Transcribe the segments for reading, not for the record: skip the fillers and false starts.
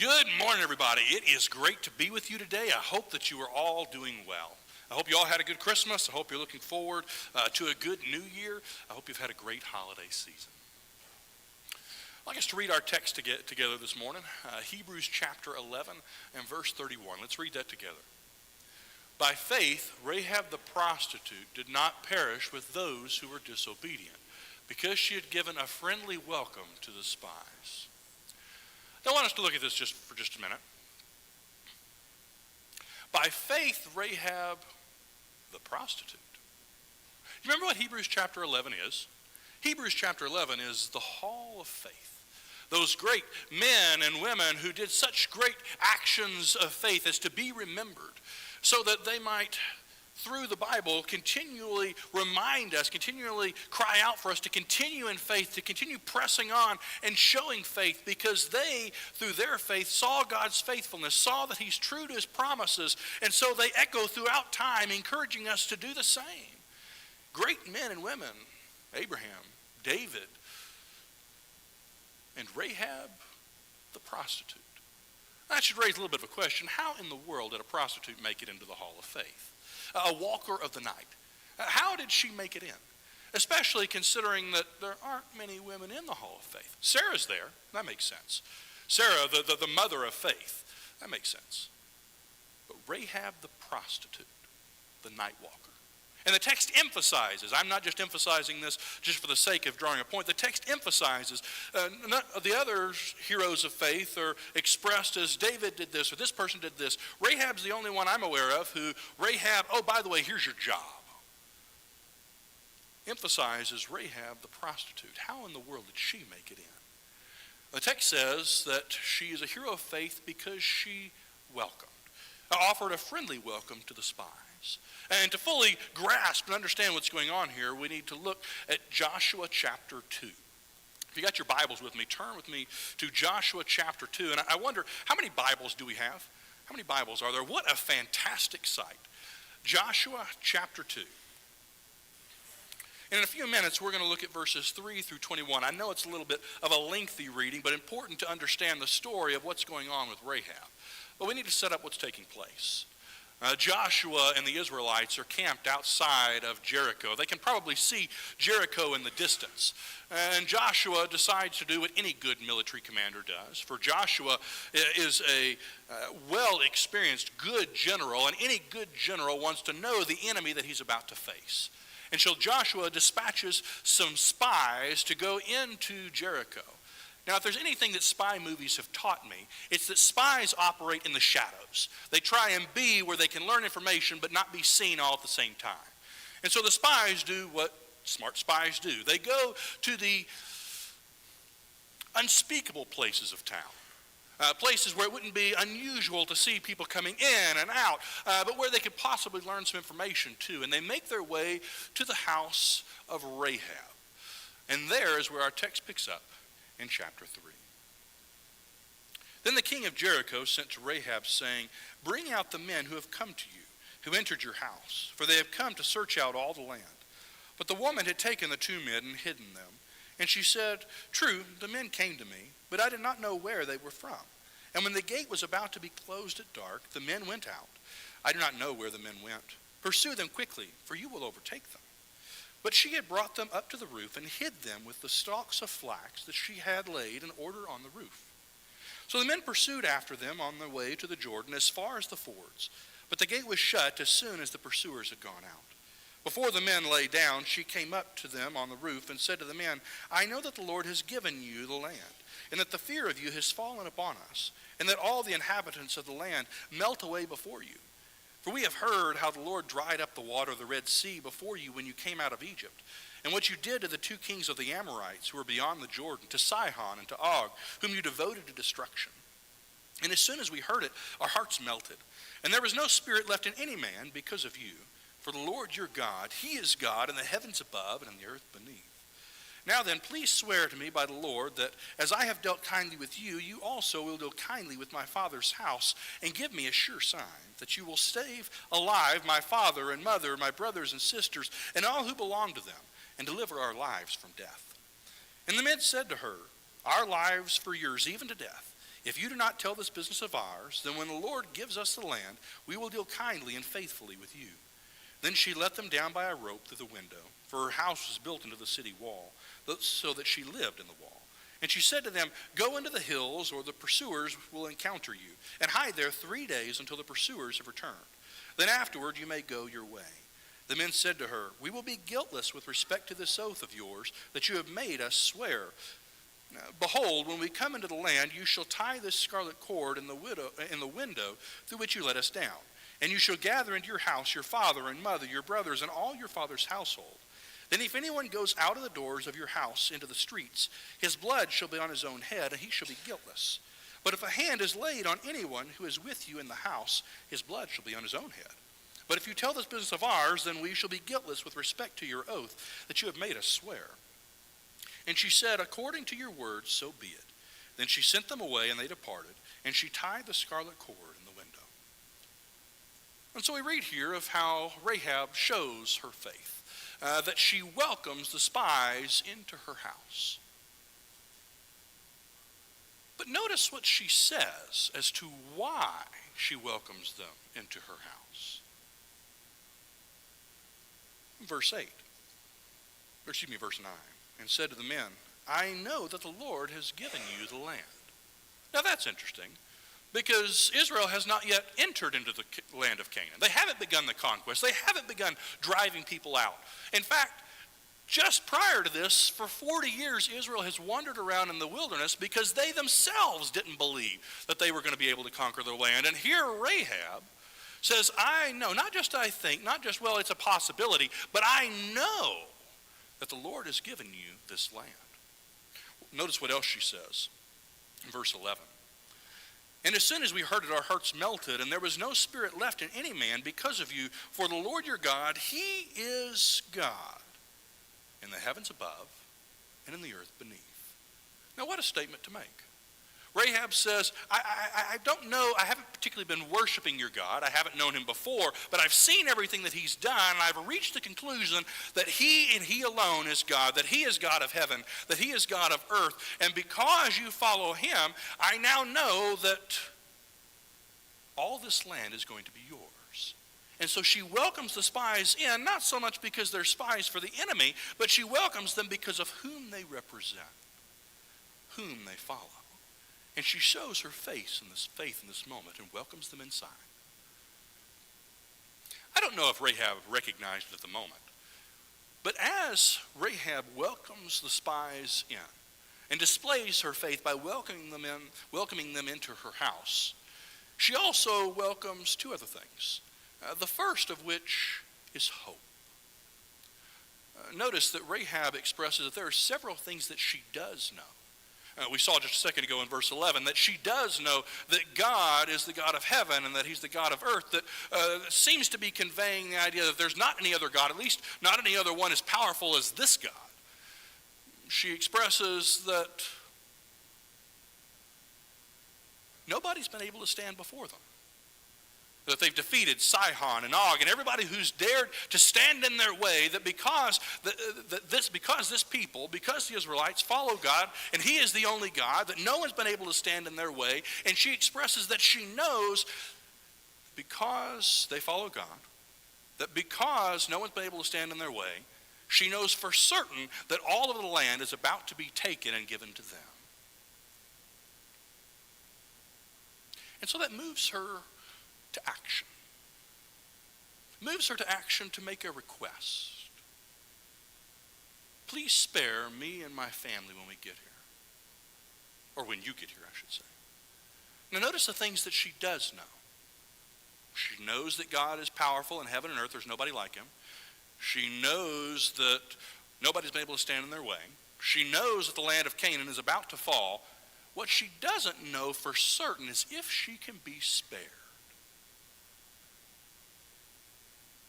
Good morning, everybody. It is great to be with you today. I hope that you are all doing well. I hope you all had a good Christmas. I hope you're looking forward to a good New Year. I hope you've had a great holiday season. I'd like us to read our text together this morning, Hebrews chapter 11 and verse 31. Let's read that together. By faith, Rahab the prostitute did not perish with those who were disobedient, because she had given a friendly welcome to the spies. I want us to look at this for just a minute. By faith, Rahab the prostitute. You remember what Hebrews chapter 11 is? Hebrews chapter 11 is the hall of faith. Those great men and women who did such great actions of faith as to be remembered, so that they might, through the Bible, continually remind us, continually cry out for us to continue in faith, to continue pressing on and showing faith, because they, through their faith, saw God's faithfulness, saw that he's true to his promises, and so they echo throughout time, encouraging us to do the same. Great men and women, Abraham, David, and Rahab the prostitute. That should raise a little bit of a question. How in the world did a prostitute make it into the hall of faith? A walker of the night. How did she make it in? Especially considering that there aren't many women in the hall of faith. Sarah's there. That makes sense. Sarah, the mother of faith. That makes sense. But Rahab the prostitute, the night walker. And the text emphasizes, I'm not just emphasizing this just for the sake of drawing a point, the text emphasizes the other heroes of faith are expressed as David did this or this person did this. Rahab's the only one I'm aware of who Rahab, oh, by the way, here's your job. Emphasizes Rahab the prostitute. How in the world did she make it in? The text says that she is a hero of faith because she offered a friendly welcome to the spies. And to fully grasp and understand what's going on here, we need to look at Joshua chapter 2. If you got your Bibles with me, turn with me to Joshua chapter 2. And I wonder, how many Bibles do we have? How many Bibles are there? What a fantastic sight. Joshua chapter 2. And in a few minutes, we're going to look at verses 3 through 21. I know it's a little bit of a lengthy reading, but important to understand the story of what's going on with Rahab. But we need to set up what's taking place. Joshua and the Israelites are camped outside of Jericho. They can probably see Jericho in the distance. And Joshua decides to do what any good military commander does. For Joshua is a well-experienced, good general, and any good general wants to know the enemy that he's about to face. And so Joshua dispatches some spies to go into Jericho. Now, if there's anything that spy movies have taught me, it's that spies operate in the shadows. They try and be where they can learn information but not be seen all at the same time. And so the spies do what smart spies do. They go to the unspeakable places of town, places where it wouldn't be unusual to see people coming in and out, but where they could possibly learn some information too. And they make their way to the house of Rahab. And there is where our text picks up. In chapter 3. Then the king of Jericho sent to Rahab, saying, "Bring out the men who have come to you, who entered your house, for they have come to search out all the land." But the woman had taken the 2 men and hidden them. And she said, "True, the men came to me, but I did not know where they were from. And when the gate was about to be closed at dark, the men went out. I do not know where the men went. Pursue them quickly, for you will overtake them." But she had brought them up to the roof and hid them with the stalks of flax that she had laid in order on the roof. So the men pursued after them on their way to the Jordan as far as the fords. But the gate was shut as soon as the pursuers had gone out. Before the men lay down, she came up to them on the roof and said to the men, "I know that the Lord has given you the land, and that the fear of you has fallen upon us, and that all the inhabitants of the land melt away before you. For we have heard how the Lord dried up the water of the Red Sea before you when you came out of Egypt, and what you did to the 2 kings of the Amorites who were beyond the Jordan, to Sihon and to Og, whom you devoted to destruction. And as soon as we heard it, our hearts melted, and there was no spirit left in any man because of you. For the Lord your God, he is God in the heavens above and in the earth beneath. Now then, please swear to me by the Lord that as I have dealt kindly with you, you also will deal kindly with my father's house, and give me a sure sign that you will save alive my father and mother, my brothers and sisters, and all who belong to them, and deliver our lives from death." And the men said to her, "Our lives for yours, even to death. If you do not tell this business of ours, then when the Lord gives us the land, we will deal kindly and faithfully with you." Then she let them down by a rope through the window, for her house was built into the city wall, so that she lived in the wall. And she said to them, "Go into the hills, or the pursuers will encounter you, and hide there 3 days until the pursuers have returned. Then afterward you may go your way." The men said to her, "We will be guiltless with respect to this oath of yours that you have made us swear. Behold, when we come into the land, you shall tie this scarlet cord in the window through which you let us down. And you shall gather into your house your father and mother, your brothers, and all your father's household. Then if anyone goes out of the doors of your house into the streets, his blood shall be on his own head, and he shall be guiltless. But if a hand is laid on anyone who is with you in the house, his blood shall be on his own head. But if you tell this business of ours, then we shall be guiltless with respect to your oath that you have made us swear." And she said, "According to your words, so be it." Then she sent them away, and they departed, and she tied the scarlet cord in the window. And so we read here of how Rahab shows her faith, that she welcomes the spies into her house. But notice what she says as to why she welcomes them into her house. Verse 9. "And said to the men, I know that the Lord has given you the land." Now that's interesting, because Israel has not yet entered into the land of Canaan. They haven't begun the conquest. They haven't begun driving people out. In fact, just prior to this, for 40 years, Israel has wandered around in the wilderness because they themselves didn't believe that they were going to be able to conquer their land. And here Rahab says, "I know, not just I think, not just, well, it's a possibility, but I know that the Lord has given you this land." Notice what else she says in verse 11. "And as soon as we heard it, our hearts melted, and there was no spirit left in any man because of you. For the Lord your God, he is God in the heavens above and in the earth beneath." Now what a statement to make. Rahab says, I don't know, I haven't particularly been worshiping your God. I haven't known him before, but I've seen everything that he's done, and I've reached the conclusion that he and he alone is God, that he is God of heaven, that he is God of earth. And because you follow him, I now know that all this land is going to be yours. And so she welcomes the spies in, not so much because they're spies for the enemy, but she welcomes them because of whom they represent, whom they follow. And she shows her faith in this moment and welcomes them inside. I don't know if Rahab recognized it at the moment, but as Rahab welcomes the spies in and displays her faith by welcoming them into her house, she also welcomes two other things. The first of which is hope. Notice that Rahab expresses that there are several things that she does know. We saw just a second ago in verse 11 that she does know that God is the God of heaven and that he's the God of earth. That seems to be conveying the idea that there's not any other God, at least not any other one as powerful as this God. She expresses that nobody's been able to stand before them. That they've defeated Sihon and Og and everybody who's dared to stand in their way, that because this people, because the Israelites follow God and he is the only God, that no one's been able to stand in their way. And she expresses that she knows, because they follow God, that because no one's been able to stand in their way, she knows for certain that all of the land is about to be taken and given to them. And so that moves her to action. Moves her to action to make a request. Please spare me and my family when we get here. Or when you get here, I should say. Now notice the things that she does know. She knows that God is powerful in heaven and earth. There's nobody like him. She knows that nobody's been able to stand in their way. She knows that the land of Canaan is about to fall. What she doesn't know for certain is if she can be spared.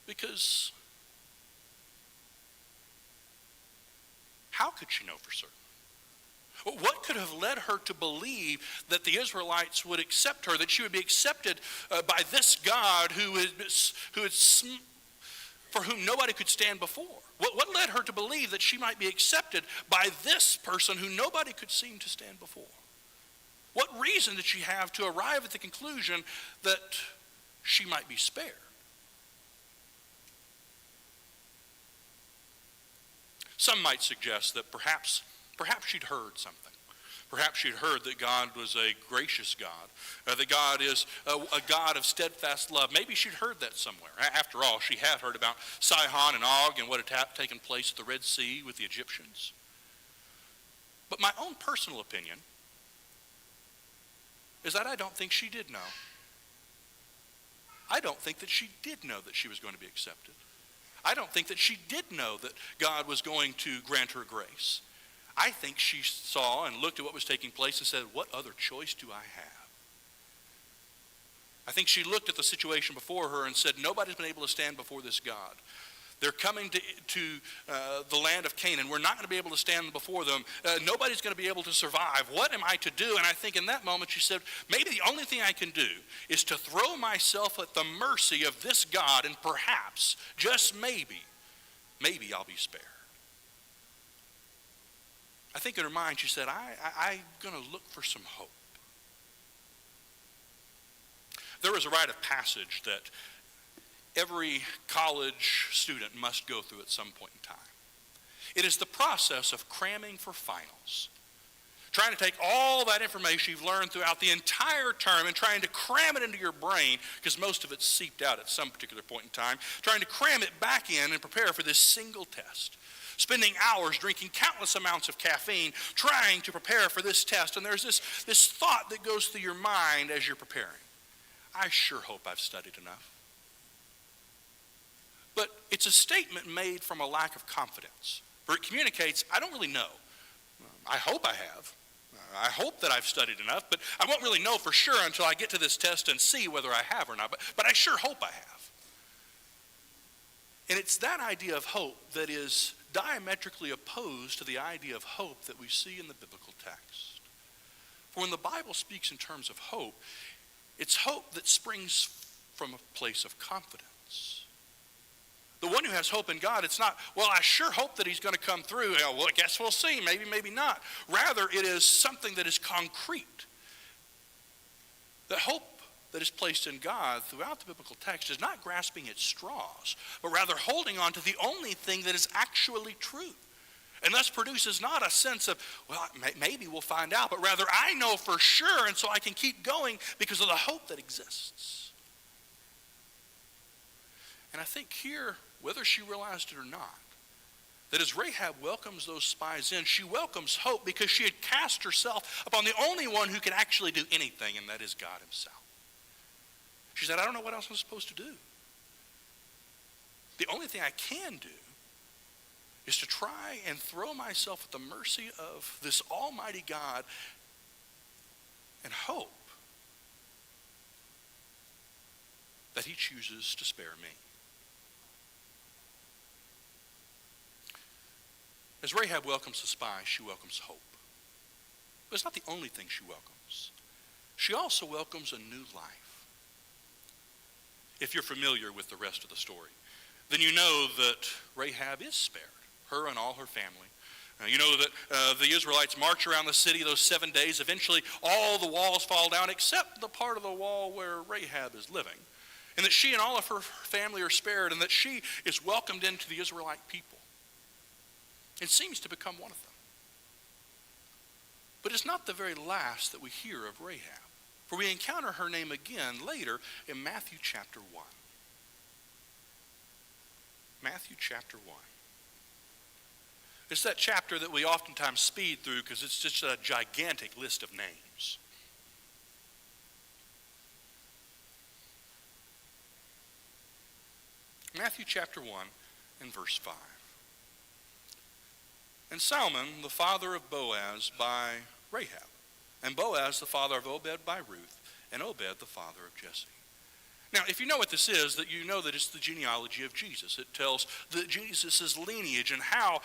Because how could she know for certain? What could have led her to believe that the Israelites would accept her, that she would be accepted by this God for whom nobody could stand before? What led her to believe that she might be accepted by this person who nobody could seem to stand before? What reason did she have to arrive at the conclusion that she might be spared? Some might suggest that perhaps she'd heard something. Perhaps she'd heard that God was a gracious God, that God is a God of steadfast love. Maybe she'd heard that somewhere. After all, she had heard about Sihon and Og and what had taken place at the Red Sea with the Egyptians. But my own personal opinion is that I don't think she did know. I don't think that she did know that she was going to be accepted. I don't think that she did know that God was going to grant her grace. I think she saw and looked at what was taking place and said, what other choice do I have? I think she looked at the situation before her and said, nobody's been able to stand before this God. They're coming to the land of Canaan. We're not going to be able to stand before them. Nobody's going to be able to survive. What am I to do? And I think in that moment she said, maybe the only thing I can do is to throw myself at the mercy of this God, and perhaps, just maybe I'll be spared. I think in her mind she said, I'm going to look for some hope. There is a rite of passage that every college student must go through at some point in time. It is the process of cramming for finals. Trying to take all that information you've learned throughout the entire term and trying to cram it into your brain, because most of it's seeped out at some particular point in time, trying to cram it back in and prepare for this single test. Spending hours drinking countless amounts of caffeine, trying to prepare for this test. And there's this thought that goes through your mind as you're preparing. I sure hope I've studied enough. But it's a statement made from a lack of confidence, where it communicates, I don't really know. I hope I have. I hope that I've studied enough, but I won't really know for sure until I get to this test and see whether I have or not. But I sure hope I have. And it's that idea of hope that is diametrically opposed to the idea of hope that we see in the biblical text. For when the Bible speaks in terms of hope, it's hope that springs from a place of confidence. The one who has hope in God, it's not, well, I sure hope that he's going to come through. Well, I guess we'll see. Maybe not. Rather, it is something that is concrete. The hope that is placed in God throughout the biblical text is not grasping at straws, but rather holding on to the only thing that is actually true. And thus produces not a sense of, well, maybe we'll find out, but rather I know for sure, and so I can keep going because of the hope that exists. And I think here, whether she realized it or not, that as Rahab welcomes those spies in, she welcomes hope because she had cast herself upon the only one who can actually do anything, and that is God himself. She said, I don't know what else I'm supposed to do. The only thing I can do is to try and throw myself at the mercy of this almighty God and hope that he chooses to spare me. As Rahab welcomes the spies, she welcomes hope. But it's not the only thing she welcomes. She also welcomes a new life. If you're familiar with the rest of the story, then you know that Rahab is spared, her and all her family. You know that the Israelites march around the city those 7 days. Eventually, all the walls fall down except the part of the wall where Rahab is living. And that she and all of her family are spared, and that she is welcomed into the Israelite people. It seems to become one of them. But it's not the very last that we hear of Rahab. For we encounter her name again later in Matthew chapter 1. Matthew chapter 1. It's that chapter that we oftentimes speed through because it's just a gigantic list of names. Matthew chapter 1 and verse 5. And Salmon, the father of Boaz, by Rahab, and Boaz, the father of Obed, by Ruth, and Obed, the father of Jesse. Now, if you know what this is, that you know that it's the genealogy of Jesus. It tells Jesus' lineage and how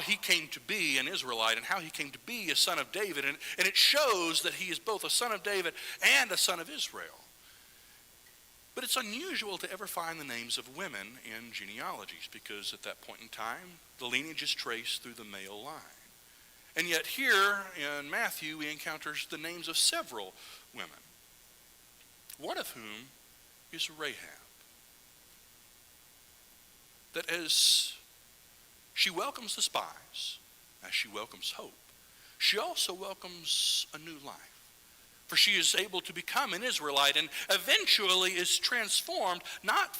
he came to be an Israelite and how he came to be a son of David. And it shows that he is both a son of David and a son of Israel. But it's unusual to ever find the names of women in genealogies because at that point in time, the lineage is traced through the male line. And yet here in Matthew, we encounter the names of several women, one of whom is Rahab. That as she welcomes the spies, as she welcomes hope, she also welcomes a new life. For she is able to become an Israelite and eventually is transformed, not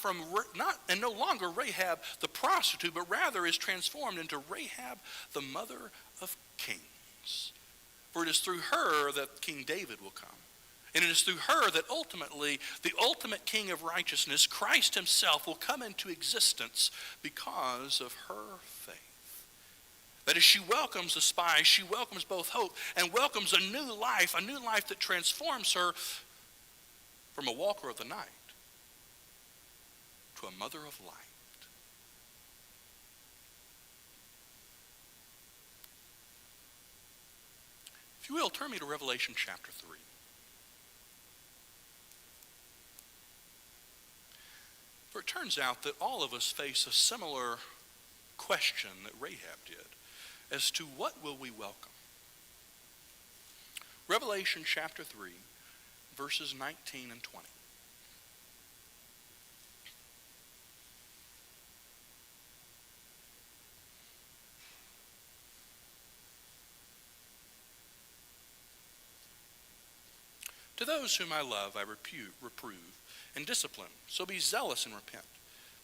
no longer Rahab the prostitute, but rather is transformed into Rahab the mother of kings. For it is through her that King David will come. And it is through her that ultimately the ultimate King of righteousness, Christ himself, will come into existence because of her faith. That as she welcomes the spies, she welcomes both hope and welcomes a new life that transforms her from a walker of the night to a mother of light. If you will, turn me to Revelation chapter 3. For it turns out that all of us face a similar question that Rahab did as to what will we welcome. Revelation chapter 3, verses 19 and 20. To those whom I love, I reprove and discipline. So be zealous and repent.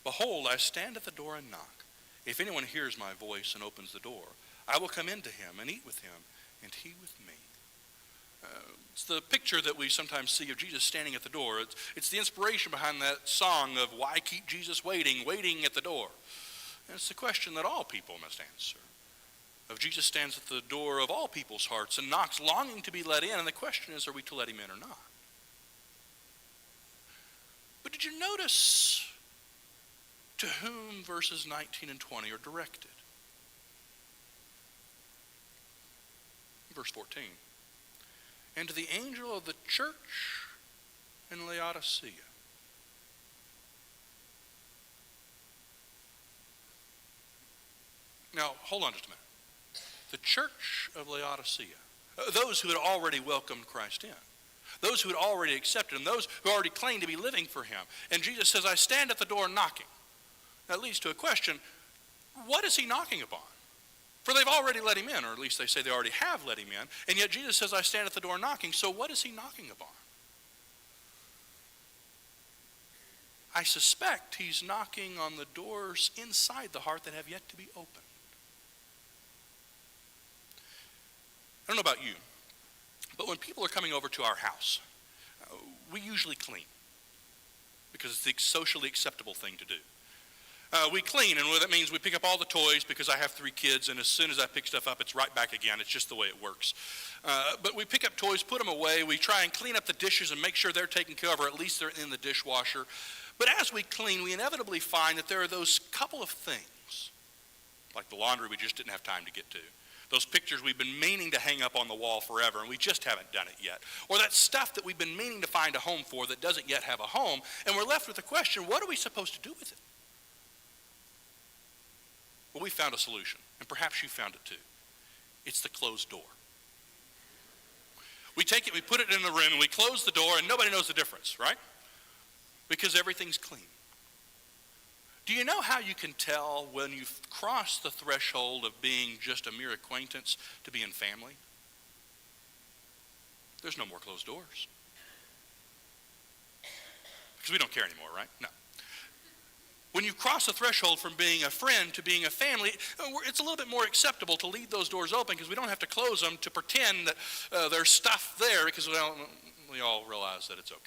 Behold, I stand at the door and knock. If anyone hears my voice and opens the door, I will come into him and eat with him, and he with me. It's the picture that we sometimes see of Jesus standing at the door. It's the inspiration behind that song of why keep Jesus waiting at the door. And it's the question that all people must answer. Of Jesus stands at the door of all people's hearts and knocks, longing to be let in. And the question is, are we to let him in or not? But did you notice to whom verses 19 and 20 are directed? Verse 14. And to the angel of the church in Laodicea. Now, hold on just a minute. The church of Laodicea, those who had already welcomed Christ in, those who had already accepted him, those who already claimed to be living for him. And Jesus says, I stand at the door knocking. That leads to a question, what is he knocking upon? For they've already let him in, or at least they say they already have let him in, and yet Jesus says, I stand at the door knocking. So what is he knocking upon? I suspect he's knocking on the doors inside the heart that have yet to be opened. I don't know about you, but when people are coming over to our house, we usually clean because it's the socially acceptable thing to do. We clean, and that means we pick up all the toys because I have 3 kids, and as soon as I pick stuff up, it's right back again. It's just the way it works. But we pick up toys, put them away. We try and clean up the dishes and make sure they're taken care of, or at least they're in the dishwasher. But as we clean, we inevitably find that there are those couple of things, like the laundry we just didn't have time to get to. Those pictures we've been meaning to hang up on the wall forever, and we just haven't done it yet. Or that stuff that we've been meaning to find a home for that doesn't yet have a home, and we're left with the question, what are we supposed to do with it? Well, we found a solution, and perhaps you found it too. It's the closed door. We take it, we put it in the room, and we close the door, and nobody knows the difference, right? Because everything's clean. Do you know how you can tell when you've crossed the threshold of being just a mere acquaintance to being family? There's no more closed doors. Because we don't care anymore, right? No. When you cross the threshold from being a friend to being a family, it's a little bit more acceptable to leave those doors open because we don't have to close them to pretend that there's stuff there because we all realize that it's okay.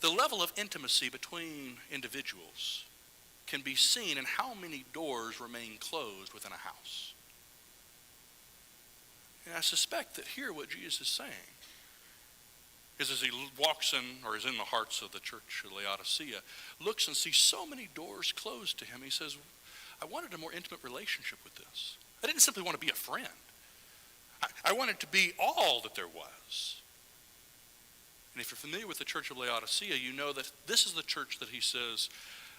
The level of intimacy between individuals can be seen in how many doors remain closed within a house. And I suspect that here what Jesus is saying is as he walks in, or is in the hearts of the church of Laodicea, looks and sees so many doors closed to him, he says, I wanted a more intimate relationship with this. I didn't simply want to be a friend. I wanted to be all that there was. And if you're familiar with the church of Laodicea, you know that this is the church that he says,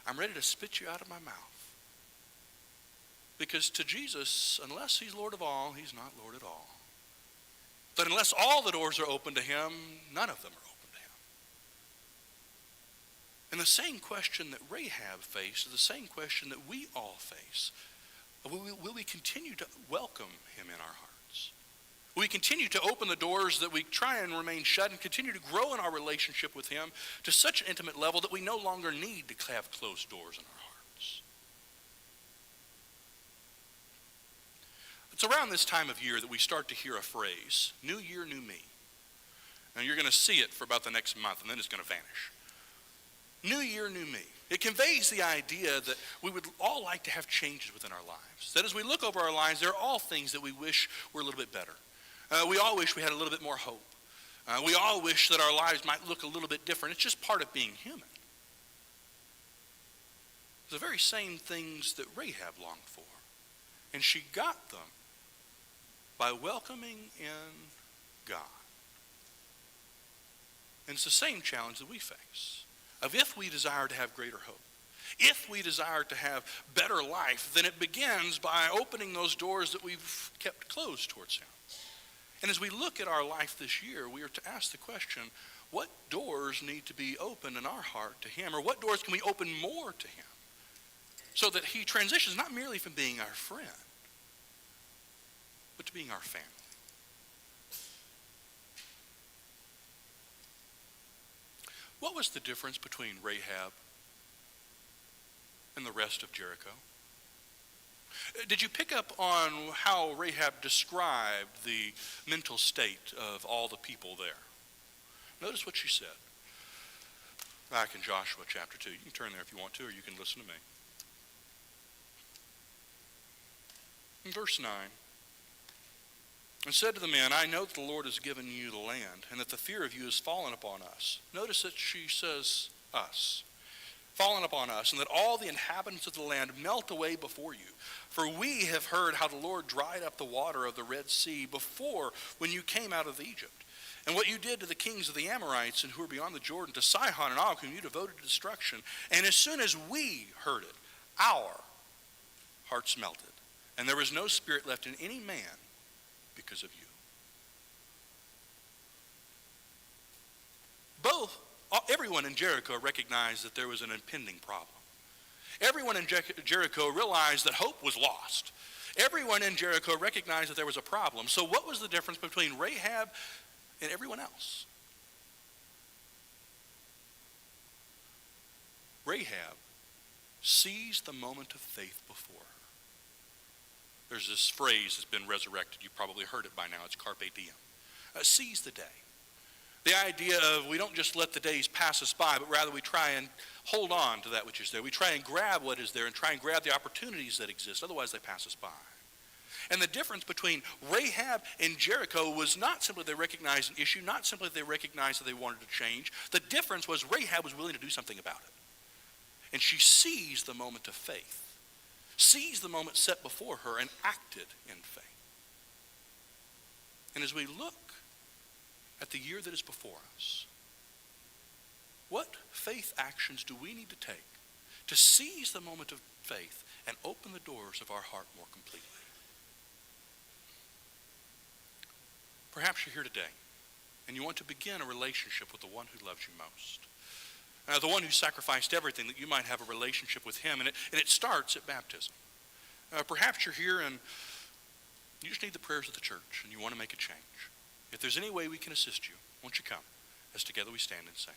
I'm ready to spit you out of my mouth. Because to Jesus, unless he's Lord of all, he's not Lord at all. But unless all the doors are open to him, none of them are open to him. And the same question that Rahab faced is the same question that we all face. Will we continue to welcome him in our hearts? Will we continue to open the doors that we try and remain shut and continue to grow in our relationship with him to such an intimate level that we no longer need to have closed doors in our hearts? It's around this time of year that we start to hear a phrase, new year, new me. Now you're going to see it for about the next month and then it's going to vanish. New year, new me. It conveys the idea that we would all like to have changes within our lives. That as we look over our lives, there are all things that we wish were a little bit better. We all wish we had a little bit more hope. We all wish that our lives might look a little bit different. It's just part of being human. The very same things that Rahab longed for. And she got them by welcoming in God. And it's the same challenge that we face. Of if we desire to have greater hope, if we desire to have better life, then it begins by opening those doors that we've kept closed towards him. And as we look at our life this year, we are to ask the question, what doors need to be opened in our heart to him? Or what doors can we open more to him? So that he transitions not merely from being our friend, but to being our family. What was the difference between Rahab and the rest of Jericho? Did you pick up on how Rahab described the mental state of all the people there? Notice what she said. Back in Joshua chapter 2. You can turn there if you want to, or you can listen to me. In verse 9. And said to the men, I know that the Lord has given you the land, and that the fear of you has fallen upon us. Notice that she says, us. Fallen upon us, and that all the inhabitants of the land melt away before you. For we have heard how the Lord dried up the water of the Red Sea before when you came out of Egypt, and what you did to the kings of the Amorites and who were beyond the Jordan, to Sihon and Og, whom you devoted to destruction. And as soon as we heard it, our hearts melted, and there was no spirit left in any man because of you. Everyone in Jericho recognized that there was an impending problem. Everyone in Jericho realized that hope was lost. Everyone in Jericho recognized that there was a problem. So what was the difference between Rahab and everyone else? Rahab seized the moment of faith before her. There's this phrase that's been resurrected. You've probably heard it by now. It's carpe diem. Seize the day. The idea of we don't just let the days pass us by, but rather we try and hold on to that which is there. We try and grab what is there and try and grab the opportunities that exist. Otherwise, they pass us by. And the difference between Rahab and Jericho was not simply they recognized an issue, not simply they recognized that they wanted to change. The difference was Rahab was willing to do something about it. And she seized the moment of faith, seized the moment set before her, and acted in faith. And as we look at the year that is before us, what faith actions do we need to take to seize the moment of faith and open the doors of our heart more completely? Perhaps you're here today and you want to begin a relationship with the one who loves you most. The one who sacrificed everything that you might have a relationship with him, and it starts at baptism. Perhaps you're here and you just need the prayers of the church and you want to make a change. If there's any way we can assist you, won't you come as together we stand and sing.